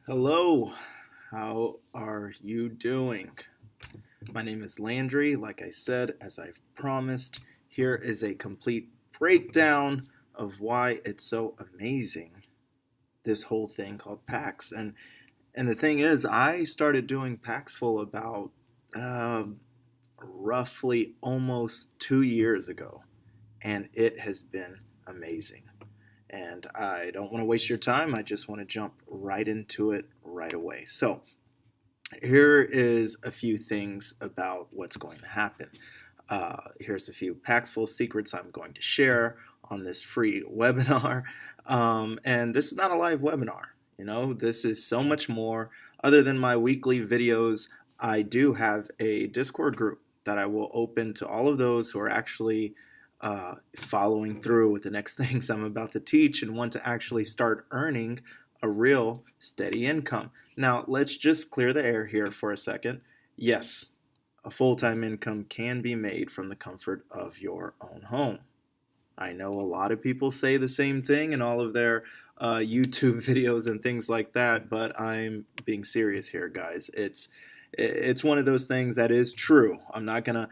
Hello, how are you doing? My name is Landry. Like I said, as I've promised, here is a complete breakdown of why it's so amazing, this whole thing called Pax. And the thing is, I started doing Paxful about uh, roughly almost 2 years ago, and it has been amazing. And I don't want to waste your time. I just want to jump right into it right away. So, here is a few things about what's going to happen. Here's a few Paxful secrets I'm going to share on this free webinar. And this is not a live webinar. This is so much more. Other than my weekly videos, I do have a Discord group that I will open to all of those who are actually following through with the next things I'm about to teach and want to actually start earning a real steady income. Now, let's just clear the air here for a second. Yes, a full-time income can be made from the comfort of your own home. I know a lot of people say the same thing in all of their YouTube videos and things like that, but I'm being serious here, guys. It's one of those things that is true. I'm not gonna,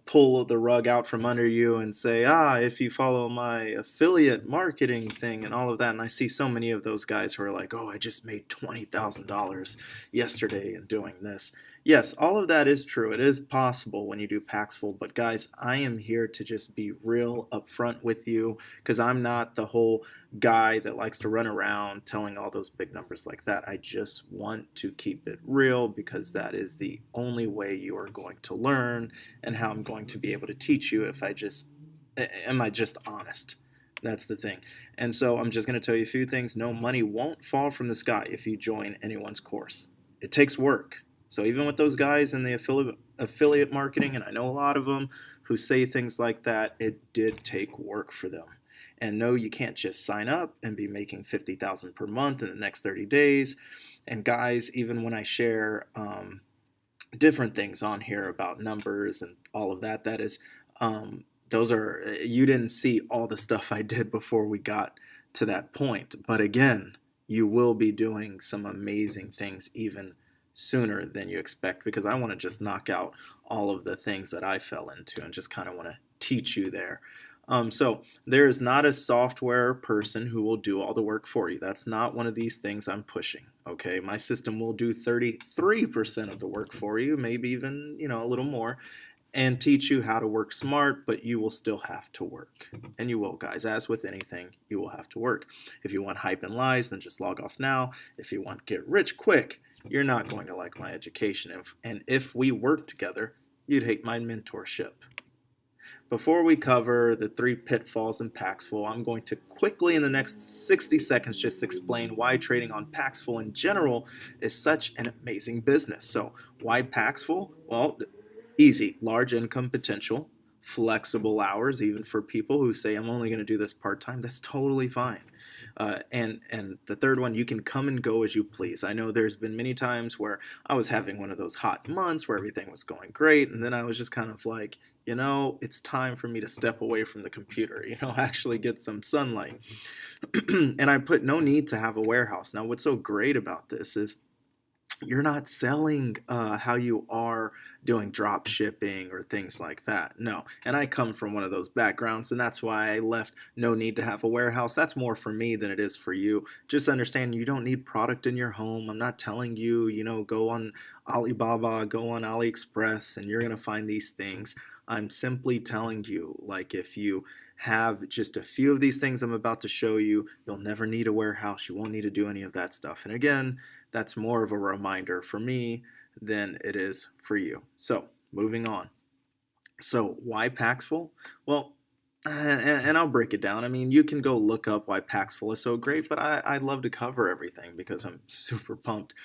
pull the rug out from under you and say, if you follow my affiliate marketing thing and all of that. And I see so many of those guys who are like, oh, I just made $20,000 yesterday in doing this. Yes, all of that is true. It is possible when you do Paxful, but guys, I am here to just be real upfront with you because I'm not the whole guy that likes to run around telling all those big numbers like that. I just want to keep it real because that is the only way you are going to learn and how I'm going to be able to teach you if I just am I just honest. That's the thing. And so I'm just going to tell you a few things. No, money won't fall from the sky if you join anyone's course. It takes work. So even with those guys in the affiliate marketing, and I know a lot of them who say things like that, it did take work for them. And no, you can't just sign up and be making 50,000 per month in the next 30 days. And guys, even when I share different things on here about numbers and all of that, that is, those are, you didn't see all the stuff I did before we got to that point. But again, you will be doing some amazing things even sooner than you expect because I want to just knock out all of the things that I fell into and just kind of want to teach you there. So there is not a software person who will do all the work for you. That's not one of these things I'm pushing. Okay, my system will do 33% of the work for you, maybe even a little more, and teach you how to work smart, but you will still have to work. And you will, guys. As with anything, you will have to work. If you want hype and lies, then just log off now. If you want get rich quick, you're not going to like my education. And if we work together, you'd hate my mentorship. Before we cover the 3 pitfalls in Paxful, I'm going to quickly in the next 60 seconds just explain why trading on Paxful in general is such an amazing business. So why Paxful? Well, easy, large income potential, flexible hours, even for people who say, I'm only going to do this part-time, that's totally fine. And the third one, you can come and go as you please. I know there's been many times where I was having one of those hot months where everything was going great, and then I was just kind of like, it's time for me to step away from the computer, actually get some sunlight. And I put no need to have a warehouse. Now, what's so great about this is you're not selling how you are doing drop shipping or things like that. No. And I come from one of those backgrounds, and that's why I left no need to have a warehouse. That's more for me than it is for you. Just understand you don't need product in your home. I'm not telling you, go on Alibaba, go on AliExpress, and you're going to find these things. I'm simply telling you, like, if you have just a few of these things I'm about to show you, you'll never need a warehouse. You won't need to do any of that stuff. And again, that's more of a reminder for me than it is for you. So, moving on. So, why Paxful? Well, and I'll break it down. I mean, you can go look up why Paxful is so great, but I'd love to cover everything because I'm super pumped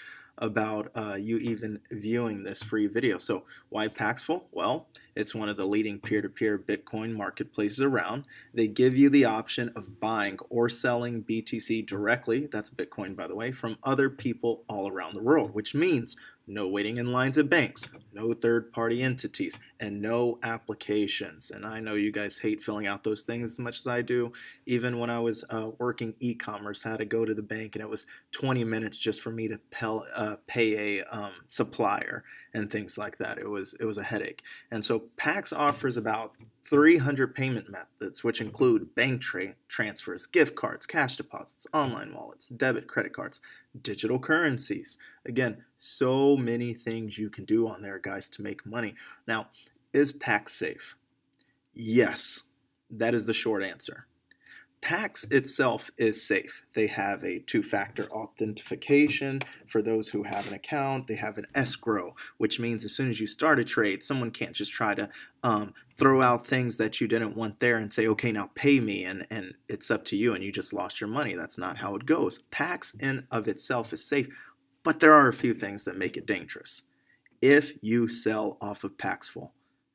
about you even viewing this free video. So why Paxful? Well, it's one of the leading peer-to-peer Bitcoin marketplaces around. They give you the option of buying or selling BTC directly, that's Bitcoin by the way, from other people all around the world, which means no waiting in lines at banks, no third-party entities, and no applications. And I know you guys hate filling out those things as much as I do. Even when I was working e-commerce, I had to go to the bank, and it was 20 minutes just for me to pay a supplier and things like that. It was a headache. And so Pax offers about 300 payment methods, which include bank transfers, gift cards, cash deposits, online wallets, debit, credit cards, digital currencies. Again, so many things you can do on there, guys, to make money. Now, is Pax safe? Yes, that is the short answer. Pax itself is safe. They have a two-factor authentication for those who have an account. They have an escrow, which means as soon as you start a trade, someone can't just try to throw out things that you didn't want there and say, okay, now pay me, and it's up to you, and you just lost your money. That's not how it goes. Pax in of itself is safe, but there are a few things that make it dangerous. If you sell off of Paxful,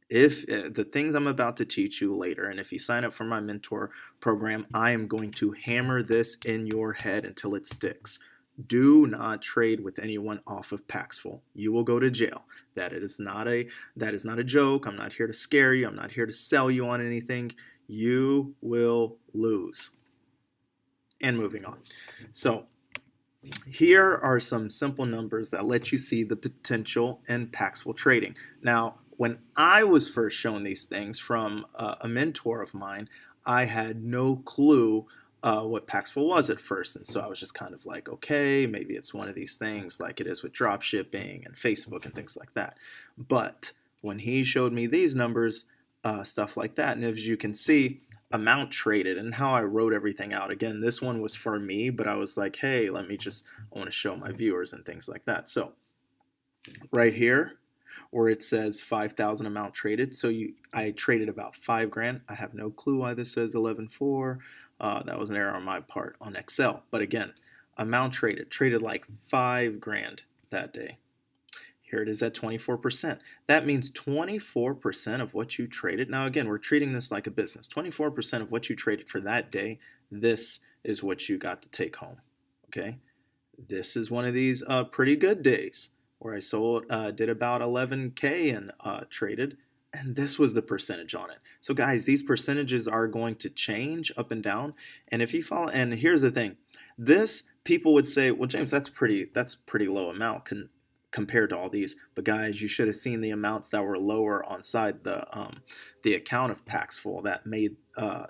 if the things I'm about to teach you later, and if you sign up for my mentor program, I am going to hammer this in your head until it sticks. Do not trade with anyone off of Paxful. You will go to jail. That is not a joke. I'm not here to scare you. I'm not here to sell you on anything. You will lose. And moving on. So here are some simple numbers that let you see the potential in Paxful trading. Now, when I was first shown these things from a mentor of mine, I had no clue what Paxful was at first. And so I was just kind of like, okay, maybe it's one of these things like it is with drop shipping and Facebook and things like that. But when he showed me these numbers, stuff like that, and as you can see, amount traded and how I wrote everything out. Again, this one was for me, but I was like, hey, I want to show my viewers and things like that. So right here, where it says 5,000 amount traded. So I traded about 5 grand. I have no clue why this says 11.4. That was an error on my part on Excel. But again, amount traded like 5 grand that day. Here it is at 24%. That means 24% of what you traded. Now again, we're treating this like a business. 24% of what you traded for that day, this is what you got to take home. Okay? This is one of these pretty good days where I did about 11K and traded, and this was the percentage on it. So guys, these percentages are going to change up and down, and if you follow, and here's the thing, this people would say, well, James, that's pretty low amount compared to all these, but guys, you should have seen the amounts that were lower on side the account of Paxful that made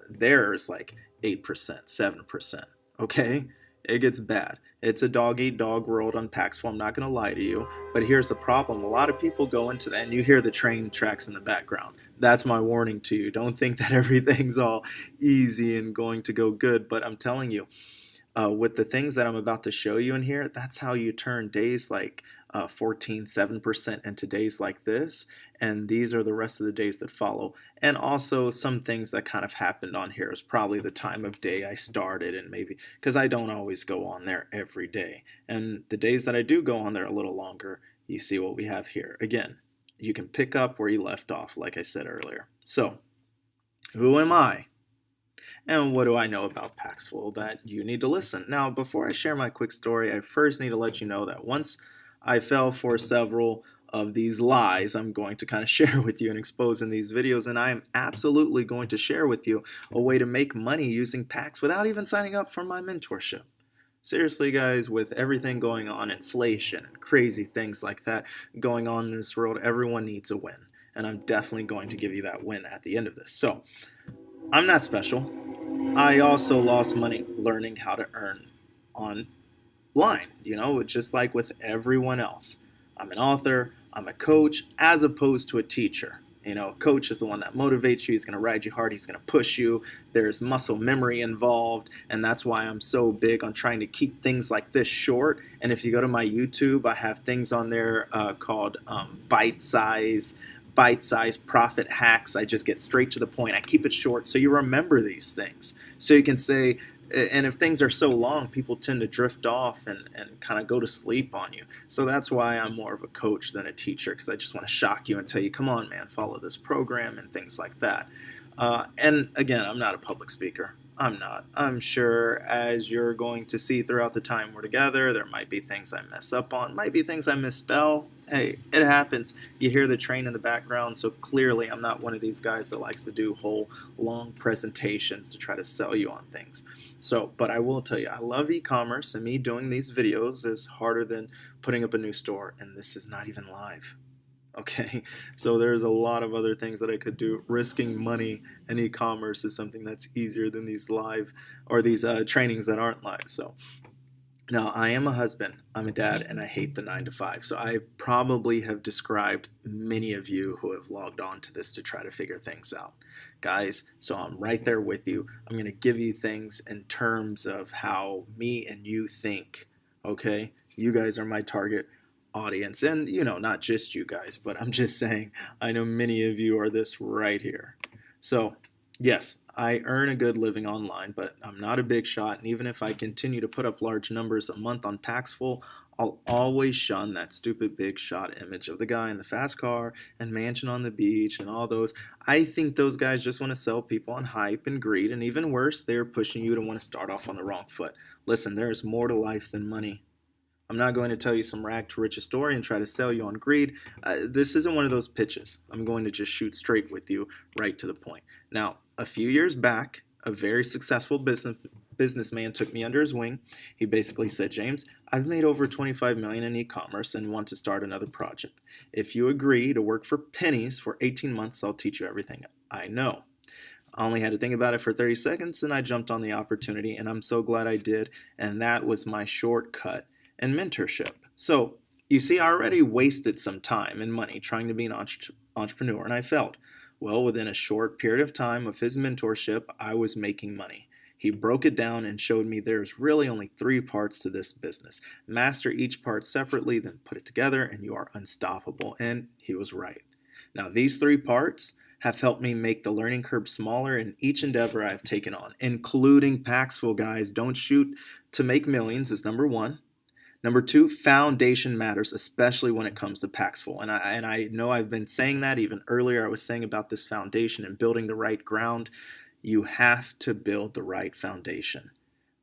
theirs like 8%, 7%. Okay. It gets bad. It's a dog-eat-dog world on Paxful. I'm not going to lie to you. But here's the problem. A lot of people go into that, and you hear the train tracks in the background. That's my warning to you. Don't think that everything's all easy and going to go good. But I'm telling you, with the things that I'm about to show you in here, that's how you turn days like 7% into days like this. And these are the rest of the days that follow. And also some things that kind of happened on here is probably the time of day I started, and maybe because I don't always go on there every day. And the days that I do go on there a little longer, you see what we have here. Again, you can pick up where you left off, like I said earlier. So, who am I? And what do I know about Paxful that you need to listen? Now, before I share my quick story, I first need to let you know that once I fell for several of these lies I'm going to kind of share with you and expose in these videos, and I am absolutely going to share with you a way to make money using Pax without even signing up for my mentorship. Seriously, guys, with everything going on, inflation and crazy things like that going on in this world, everyone needs a win, and I'm definitely going to give you that win at the end of this. So, I'm not special. I also lost money learning how to earn online, just like with everyone else. I'm an author, I'm a coach, as opposed to a teacher. A coach is the one that motivates you, he's going to ride you hard, he's going to push you, there's muscle memory involved, and that's why I'm so big on trying to keep things like this short. And if you go to my YouTube, I have things on there called bite-size profit hacks. I just get straight to the point. I keep it short so you remember these things. So you can say, And if things are so long, people tend to drift off and kind of go to sleep on you. So that's why I'm more of a coach than a teacher, because I just want to shock you and tell you, come on, man, follow this program and things like that. And again, I'm not a public speaker. I'm not. I'm sure, as you're going to see throughout the time we're together, there might be things I mess up on, might be things I misspell. Hey, it happens. You hear the train in the background, so clearly I'm not one of these guys that likes to do whole long presentations to try to sell you on things. So, but I will tell you, I love e-commerce, and me doing these videos is harder than putting up a new store, and this is not even live. Okay, so there's a lot of other things that I could do. Risking money in e-commerce is something that's easier than these live or these trainings that aren't live. So now I am a husband, I'm a dad, and I hate the 9 to 5. So I probably have described many of you who have logged on to this to try to figure things out. Guys, so I'm right there with you. I'm going to give you things in terms of how me and you think. Okay, you guys are my target audience, and not just you guys, but I'm just saying I know many of you are this right here. So yes, I earn a good living online, but I'm not a big shot, and even if I continue to put up large numbers a month on Paxful, I'll always shun that stupid big shot image of the guy in the fast car and mansion on the beach and all those. I think those guys just want to sell people on hype and greed, and even worse, they're pushing you to want to start off on the wrong foot. Listen, there is more to life than money. I'm not going to tell you some rag to riches story and try to sell you on greed. This isn't one of those pitches. I'm going to just shoot straight with you, right to the point. Now, a few years back, a very successful businessman took me under his wing. He basically said, James, I've made over $25 million in e-commerce and want to start another project. If you agree to work for pennies for 18 months, I'll teach you everything I know. I only had to think about it for 30 seconds, and I jumped on the opportunity, and I'm so glad I did, and that was my shortcut and mentorship. So you see, I already wasted some time and money trying to be an entrepreneur, and I failed. Well, within a short period of time of his mentorship, I was making money. He broke it down and showed me there's really only 3 parts to this business. Master each part separately, then put it together, and you are unstoppable. And he was right. Now, these 3 parts have helped me make the learning curve smaller in each endeavor I've taken on, including Paxful, guys. Don't shoot to make millions is number 1. Number 2, foundation matters, especially when it comes to Paxful. And I know I've been saying that even earlier. I was saying about this foundation and building the right ground. You have to build the right foundation.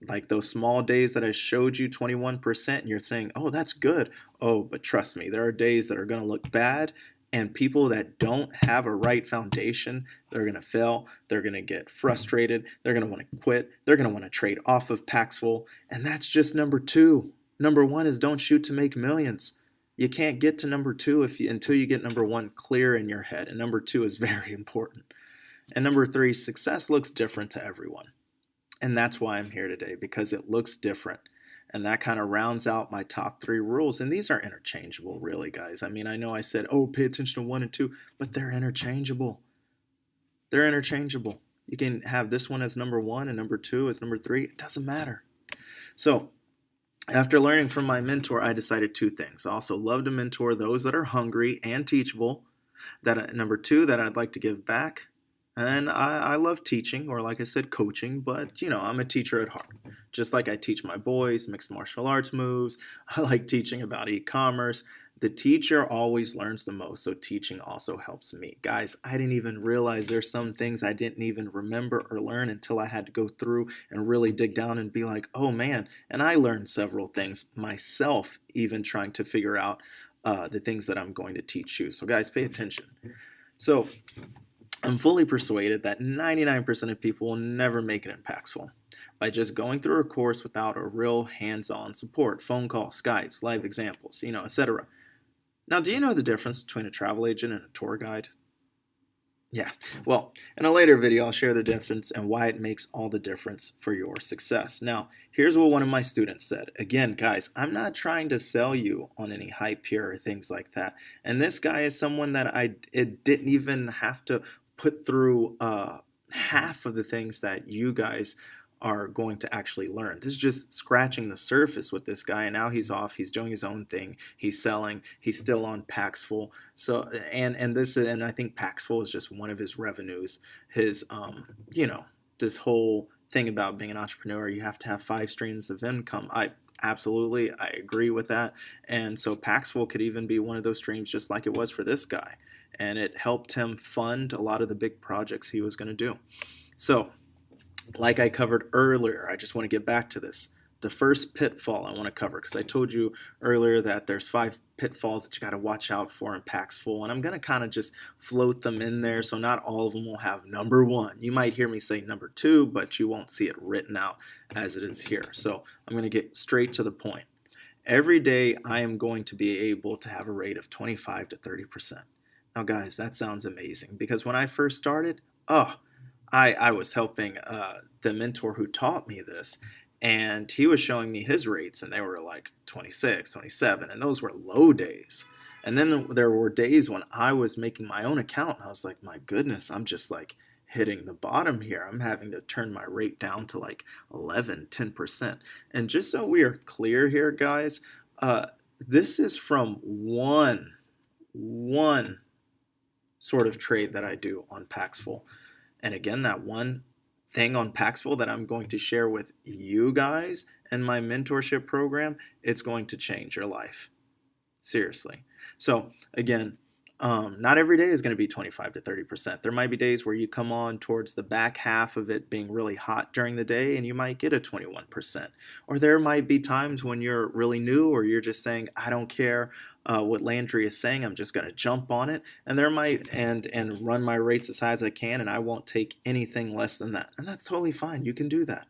Like those small days that I showed you, 21%, and you're saying, oh, that's good. Oh, but trust me, there are days that are going to look bad. And people that don't have a right foundation, they're going to fail. They're going to get frustrated. They're going to want to quit. They're going to want to trade off of Paxful. And that's just number 2. Number 1 is don't shoot to make millions. You can't get to number 2 until you get number 1 clear in your head. And number 2 is very important. And number 3, success looks different to everyone. And that's why I'm here today, because it looks different. And that kind of rounds out my top 3 rules. And these are interchangeable, really, guys. I mean, I know I said, oh, pay attention to 1 and 2, but they're interchangeable. They're interchangeable. You can have this one as number 1 and number 2 as number 3. It doesn't matter. So after learning from my mentor, I decided 2 things. I also love to mentor those that are hungry and teachable. Number 2, that I'd like to give back. And I love teaching, or like I said, coaching, but I'm a teacher at heart. Just like I teach my boys mixed martial arts moves, I like teaching about e-commerce. The teacher always learns the most, so teaching also helps me. Guys, I didn't even realize there's some things I didn't even remember or learn until I had to go through and really dig down and be like, oh man. And I learned several things myself, even trying to figure out the things that I'm going to teach you. So guys, pay attention. So I'm fully persuaded that 99% of people will never make it in Paxful by just going through a course without a real hands-on support, phone calls, Skypes, live examples, etc. Now, do you know the difference between a travel agent and a tour guide? Yeah, well, in a later video, I'll share the difference and why it makes all the difference for your success. Now, here's what one of my students said. Again, guys, I'm not trying to sell you on any hype here or things like that. And this guy is someone that it didn't even have to put through half of the things that you guys are going to actually learn. This is just scratching the surface with this guy, and now he's off. He's doing his own thing. He's selling. He's still on Paxful. So and I think Paxful is just one of his revenues. His this whole thing about being an entrepreneur. You have to have 5 streams of income. I agree with that. And so Paxful could even be one of those streams, just like it was for this guy. And it helped him fund a lot of the big projects he was going to do. So, like I covered earlier, I just want to get back to this. The first pitfall I want to cover, because I told you earlier that there's 5 pitfalls that you got to watch out for in Paxful, and I'm going to kind of just float them in there, so not all of them will have number 1. You might hear me say number 2, but you won't see it written out as it is here. So I'm going to get straight to the point. Every day I am going to be able to have a rate of 25 to 30%. Now guys, that sounds amazing, because when I first started, I was helping the mentor who taught me this, and he was showing me his rates, and they were like 26, 27, and those were low days. And then there were days when I was making my own account, and I was like, my goodness, I'm just like hitting the bottom here. I'm having to turn my rate down to like 11, 10%. And just so we are clear here, guys, this is from one sort of trade that I do on Paxful. And again, that one thing on Paxful that I'm going to share with you guys in my mentorship program, it's going to change your life. Seriously. So again, not every day is going to be 25 to 30%. There might be days where you come on towards the back half of it being really hot during the day and you might get a 21%. Or there might be times when you're really new, or you're just saying, I don't care what Landry is saying, I'm just going to jump on it, and there might and run my rates as high as I can, and I won't take anything less than that. And that's totally fine. You can do that.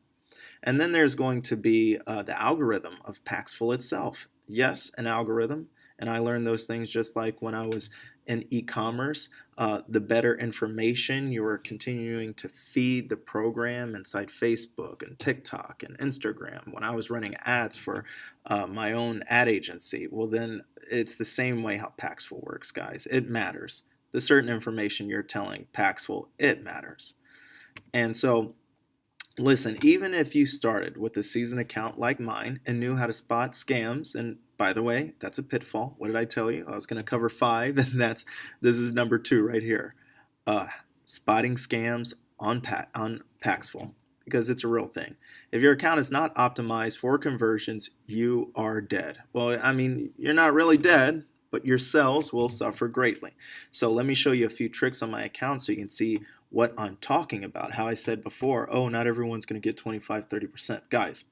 And then there's going to be the algorithm of Paxful itself. Yes, an algorithm. And I learned those things just like when I was in e-commerce. The better information you are continuing to feed the program inside Facebook and TikTok and Instagram. When I was running ads for my own ad agency, well then it's the same way how Paxful works, guys. It matters. The certain information you're telling Paxful, it matters. And so listen, even if you started with a seasoned account like mine and knew how to spot scams, and by the way, that's a pitfall. What did I tell you? I was going to cover 5, and this is number 2 right here. Spotting scams on Paxful, because it's a real thing. If your account is not optimized for conversions, you are dead. Well, I mean, you're not really dead, but your sales will suffer greatly. So let me show you a few tricks on my account so you can see what I'm talking about. How I said before, not everyone's going to get 25, 30%. Guys,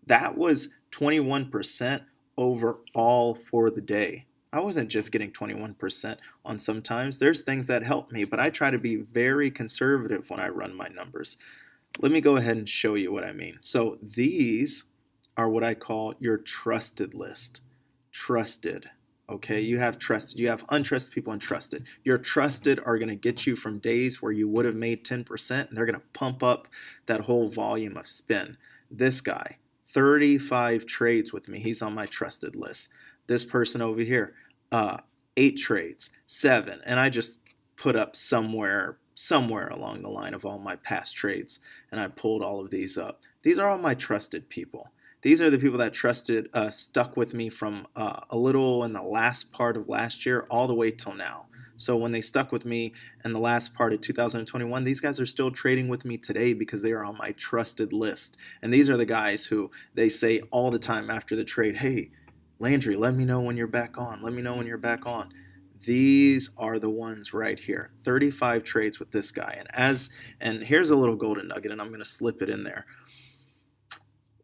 that was 21% overall for the day. I wasn't just getting 21% on sometimes. There's things that help me, but I try to be very conservative when I run my numbers. Let me go ahead and show you what I mean. So these are what I call your trusted list. Trusted. Okay, you have trusted, you have untrusted people and trusted. Your trusted are going to get you from days where you would have made 10%, and they're going to pump up that whole volume of spin. This guy, 35 trades with me. He's on my trusted list. This person over here, 8 trades, 7. And I just put up somewhere along the line of all my past trades, and I pulled all of these up. These are all my trusted people. These are the people that stuck with me from a little in the last part of last year all the way till now. So when they stuck with me in the last part of 2021, these guys are still trading with me today because they are on my trusted list. And these are the guys who they say all the time after the trade, hey, Landry, let me know when you're back on. Let me know when you're back on. These are the ones right here. 35 trades with this guy. And here's a little golden nugget, and I'm going to slip it in there.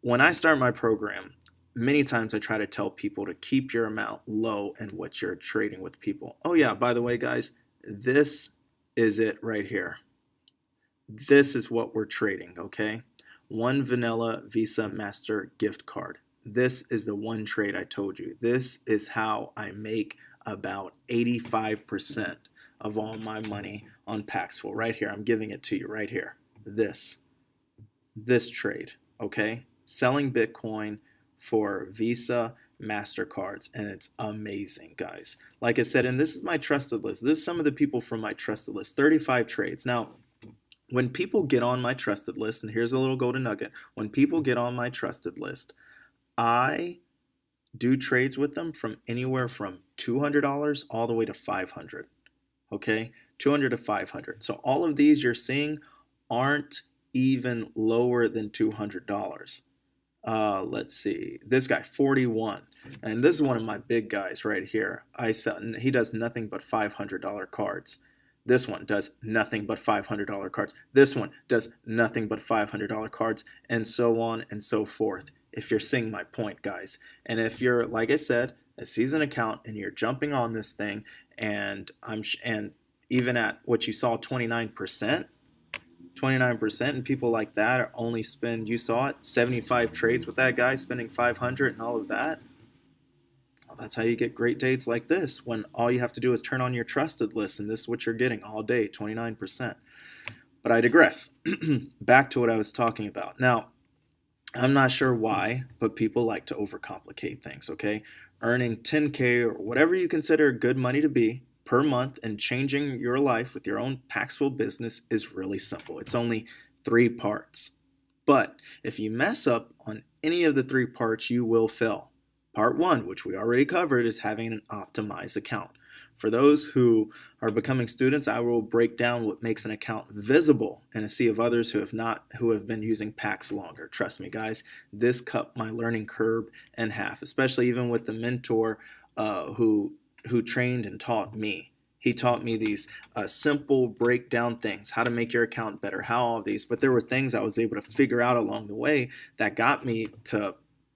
When I start my program, many times I try to tell people to keep your amount low in what you're trading with people. Oh yeah, by the way, guys, this is it right here. This is what we're trading, okay? One vanilla Visa Master gift card. This is the one trade I told you. This is how I make about 85% of all my money on Paxful. Right here, I'm giving it to you right here. This trade, okay? Selling Bitcoin for Visa MasterCards, and it's amazing, guys. Like I said, and this is my trusted list. This is some of the people from my trusted list, 35 trades. Now, when people get on my trusted list, and here's a little golden nugget, when people get on my trusted list, I do trades with them from anywhere from $200 all the way to $500, okay? $200 to $500. So all of these you're seeing aren't even lower than $200. Let's see. This guy, 41. And this is one of my big guys right here. He does nothing but $500 cards. This one does nothing but $500 cards. This one does nothing but $500 cards, and so on and so forth. If you're seeing my point, guys. And if you're, like I said, a seasoned account and you're jumping on this thing, and even at what you saw, 29%, and people like that are only spend, you saw it, 75 trades with that guy spending 500 and all of that. Well, that's how you get great dates like this, when all you have to do is turn on your trusted list, and this is what you're getting all day, 29%. But I digress. Back to what I was talking about. Now, I'm not sure why, but people like to overcomplicate things, okay? Earning 10K or whatever you consider good money to be per month and changing your life with your own Paxful business is really simple. It's only 3 parts. But if you mess up on any of the 3 parts, you will fail. Part 1, which we already covered, is having an optimized account. For those who are becoming students, I will break down what makes an account visible in a sea of others who have been using Pax longer. Trust me, guys, this cut my learning curve in half, especially even with the mentor who trained and taught me. He taught me these simple breakdown things, how to make your account better, how all of these. But there were things I was able to figure out along the way that got me to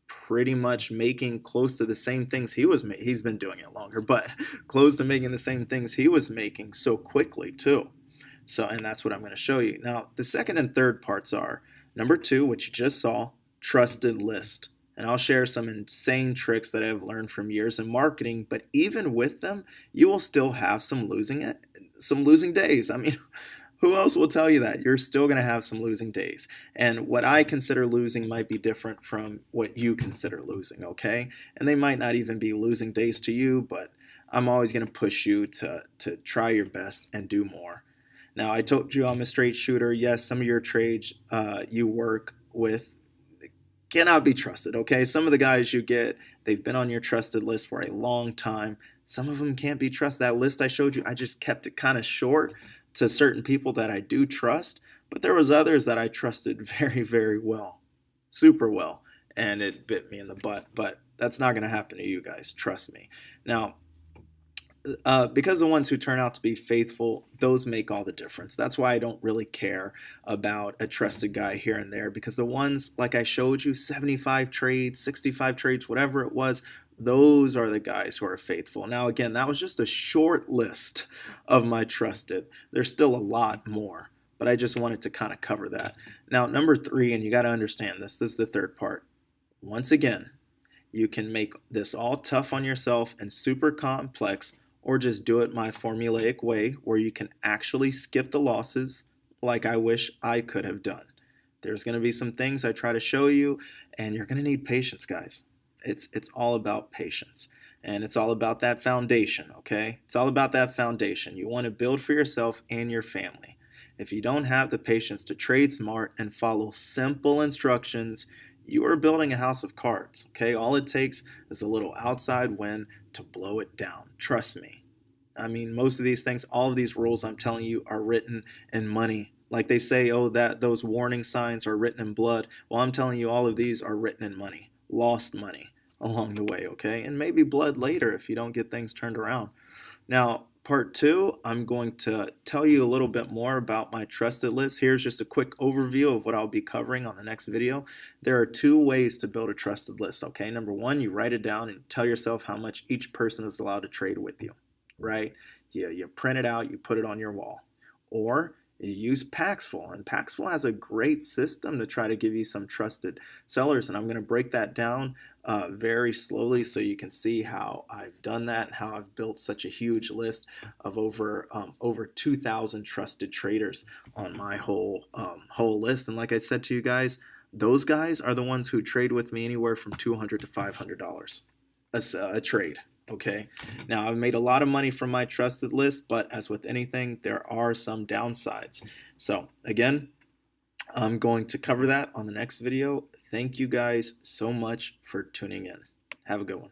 pretty much making close to the same things he's been doing it longer, but close to making the same things he was making so quickly too. So, and that's what I'm going to show you. Now, the second and third parts are, number 2, which you just saw, trusted list. And I'll share some insane tricks that I've learned from years in marketing, but even with them, you will still have some losing days. I mean, who else will tell you that? You're still going to have some losing days. And what I consider losing might be different from what you consider losing, okay? And they might not even be losing days to you, but I'm always going to push you to try your best and do more. Now, I told you I'm a straight shooter. Yes, some of your trades you work with cannot be trusted, okay? Some of the guys you get, they've been on your trusted list for a long time. Some of them can't be trusted. That list I showed you, I just kept it kind of short to certain people that I do trust, but there was others that I trusted very, very well, super well, and it bit me in the butt. But that's not going to happen to you guys, trust me. Now, because the ones who turn out to be faithful, those make all the difference. That's why I don't really care about a trusted guy here and there, because the ones, like I showed you, 75 trades, 65 trades, whatever it was, those are the guys who are faithful. Now, again, that was just a short list of my trusted. There's still a lot more, but I just wanted to kind of cover that. Now, number 3, and you got to understand this is the third part. Once again, you can make this all tough on yourself and super complex, or just do it my formulaic way where you can actually skip the losses like I wish I could have done. There's going to be some things I try to show you, and you're going to need patience, guys. It's all about patience, and it's all about that foundation, okay? It's all about that foundation. You want to build for yourself and your family. If you don't have the patience to trade smart and follow simple instructions, you are building a house of cards, okay? All it takes is a little outside wind to blow it down. Trust me. I mean, most of these things, all of these rules I'm telling you are written in money. Like they say, oh, that those warning signs are written in blood. Well, I'm telling you, all of these are written in money, lost money along the way, okay? And maybe blood later if you don't get things turned around. Now, part 2, I'm going to tell you a little bit more about my trusted list. Here's just a quick overview of what I'll be covering on the next video. There are 2 ways to build a trusted list, okay? Number 1, you write it down and tell yourself how much each person is allowed to trade with you, right? You print it out, you put it on your wall. Or you use Paxful, and Paxful has a great system to try to give you some trusted sellers, and I'm going to break that down very slowly so you can see how I've done that and how I've built such a huge list of over 2,000 trusted traders on my whole list. And like I said to you guys, those guys are the ones who trade with me anywhere from $200 to $500 a trade. Okay, now I've made a lot of money from my trusted list, but as with anything, there are some downsides. So again, I'm going to cover that on the next video. Thank you guys so much for tuning in. Have a good one.